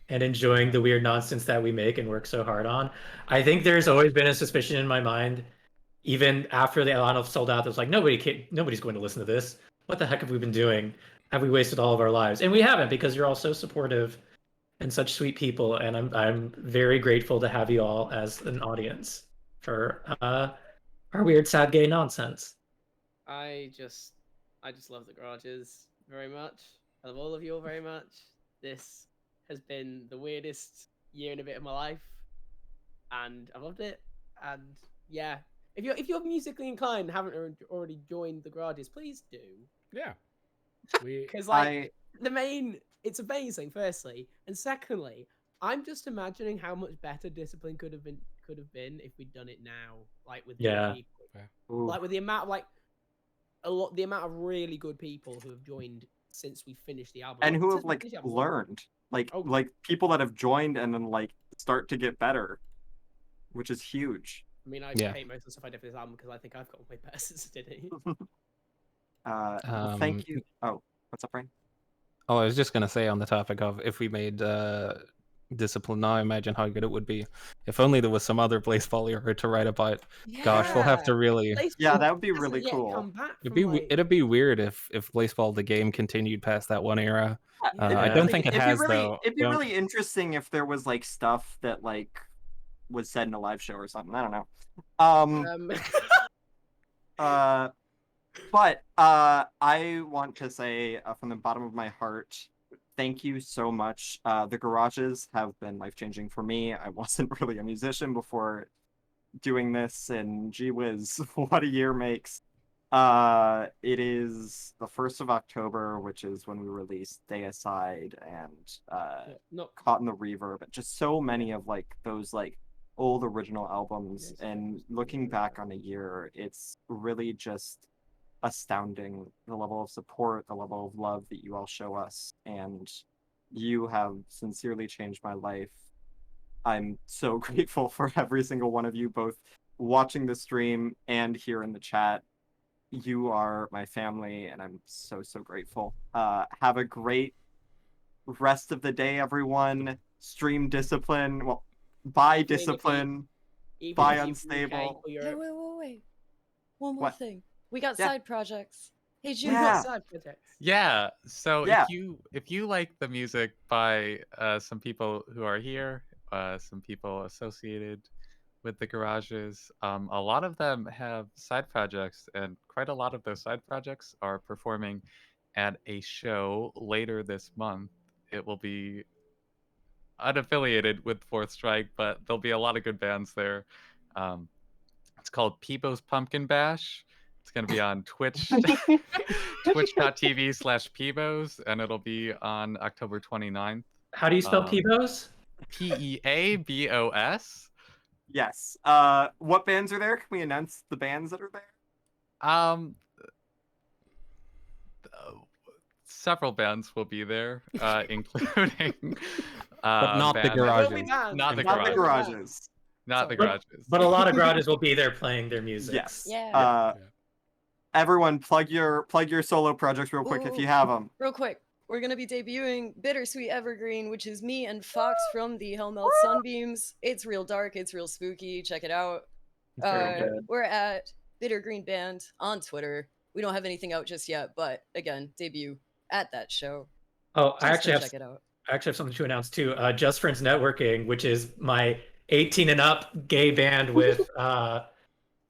and enjoying the weird nonsense that we make and work so hard on. I think there's always been a suspicion in my mind, even after the Alano sold out, that was like, nobody's going to listen to this. What the heck have we been doing? Have we wasted all of our lives? And we haven't, because you're all so supportive and such sweet people. And I'm very grateful to have you all as an audience for our weird, sad, gay nonsense. I just I just love the Garages very much. I love all of you all very much. This has been the weirdest year and a bit of my life, and I loved it. And yeah, if you're musically inclined and haven't already joined the Garages, please do. Yeah. We Because like it's amazing. Firstly, and secondly, I'm just imagining how much better Discipline could have been if we'd done it now, like with more Yeah. people, Ooh. like with the amount the amount of really good people who have joined since we finished the album, And who have since we like finished the album. learned, like Oh. like people that have joined and then like start to get better, which is huge. I mean, I Yeah. hate most of the stuff I did for this album because I think I've gotten way better since I did it. Thank you. Oh, what's up, Brian? Oh, I was just gonna say on the topic of if we made Discipline now, imagine how good it would be. If only there was some other Blazeball era to write about. Gosh, we'll have to really. Yeah, that would be Hasn't really yet cool. come back It'd from, be like- it'd be weird if Blazeball the game continued past that one era. I don't think it It'd be has really, though. It'd be Don't- really interesting if there was like stuff that like was said in a live show or something. I don't know. But I want to say from the bottom of my heart, thank you so much. The Garages have been life-changing for me. I wasn't really a musician before doing this, and gee whiz, what a year makes. It is the 1st of October, which is when we released Deicide and not Caught in the Reverb, but just so many of like those like old original albums. And looking back on a year, it's really just astounding, the level of support, the level of love that you all show us, and you have sincerely changed my life. I'm so grateful for every single one of you, both watching the stream and here in the chat. You are my family, and I'm so grateful. Have a great rest of the day, everyone. Stream Discipline. Well, buy Discipline. even Buy if you're from Unstable. UK or Hey, Europe. wait. One more What? thing. We got Yeah. side projects. Hey, June. We've Yeah. got side projects. Yeah. So Yeah. if you like the music by some people who are here, some people associated with the Garages, a lot of them have side projects, and quite a lot of those side projects are performing at a show later this month. It will be unaffiliated with Fourth Strike, but there'll be a lot of good bands there. It's called Peebo's Pumpkin Bash. It's going to be on Twitch, twitch.tv/Peebos, and it'll be on October 29th. How do you spell Peebos? Peabos. Yes. What bands are there? Can we announce the bands that are there? Several bands will be there, including But not the bands- Garages. Will be banned. Not the Not the Garages. Garages. Not the But- Garages. But a lot of garages will be there playing their music. Yes. Yeah. Everyone, plug your solo projects real quick if you have them. Real quick, we're gonna be debuting Bittersweet Evergreen, which is me and Fox from the Hellmouth Sunbeams. It's real dark, it's real spooky. Check it out. Very good. We're at Bitter Green Band on Twitter. We don't have anything out just yet, but again, debut at that show. Oh, Just I actually go have check it out. something to announce too. Just Friends Networking, which is my 18 and up gay band with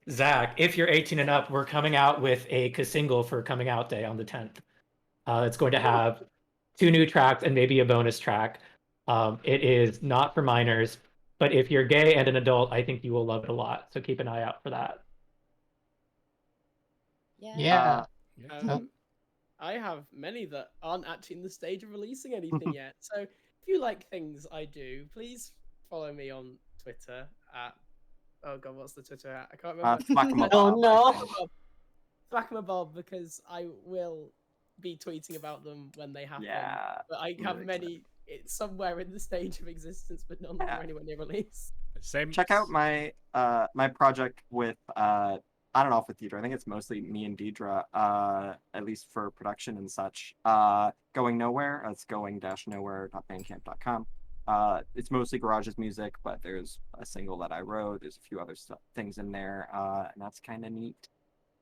Zach. If you're 18 and up, we're coming out with a single for Coming Out Day on the 10th. It's going to have 2 new tracks and maybe a bonus track. It is not for minors, but if you're gay and an adult, I think you will love it a lot. So keep an eye out for that. Yeah. I have many that aren't actually in the stage of releasing anything yet. So if you like things I do, please follow me on Twitter at oh god, what's the Twitter at? I can't remember. Thwack'em-a-bob, Oh, no. I think. Thwack'em-a-bob, because I will be tweeting about them when they happen. Yeah. But I have really many. It's somewhere in the stage of existence, but none that are anywhere near release. Same. Check out my my project with I don't know if with Deidre. I think it's mostly me and Deidre, at least for production and such. Going Nowhere. It's going-nowhere.bandcamp.com. It's mostly Garage's music, but there's a single that I wrote. There's a few other things in there, and that's kind of neat.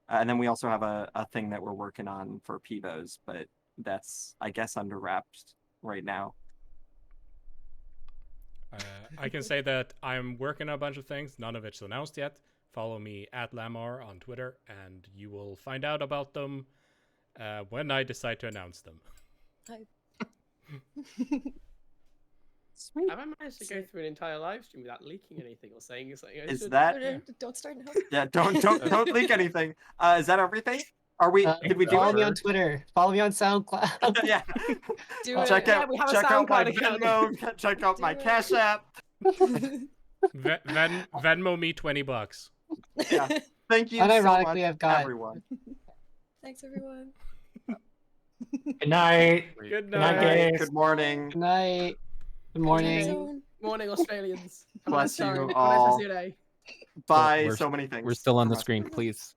And then we also have a thing that we're working on for Peebos, but that's, I guess, under wraps right now. I can say that I'm working on a bunch of things. None of it's announced yet. Follow me at Lamar on Twitter, and you will find out about them when I decide to announce them. Sweet. Have I managed to go through an entire live stream without leaking anything or saying something? Is No, that? no, don't start now. Yeah, don't leak anything. Is that everything? Are we? Did we do Follow it? me on Twitter. Follow me on SoundCloud. Yeah. Do it. Check Yeah, out we have a check out my SoundCloud account. Venmo. Check out my Do it. Cash App. Venmo me $20. Yeah. Thank you so Unironically, much, I've got- everyone. Thanks, everyone. Good night. Great. Good Good night, night. guys. Good morning. Good night. Good morning. Zone. Morning, Australians. Have a Bless nice you time. Have a nice all. rest of your day. Bye. We're- So many things. We're still on from the us. screen, please.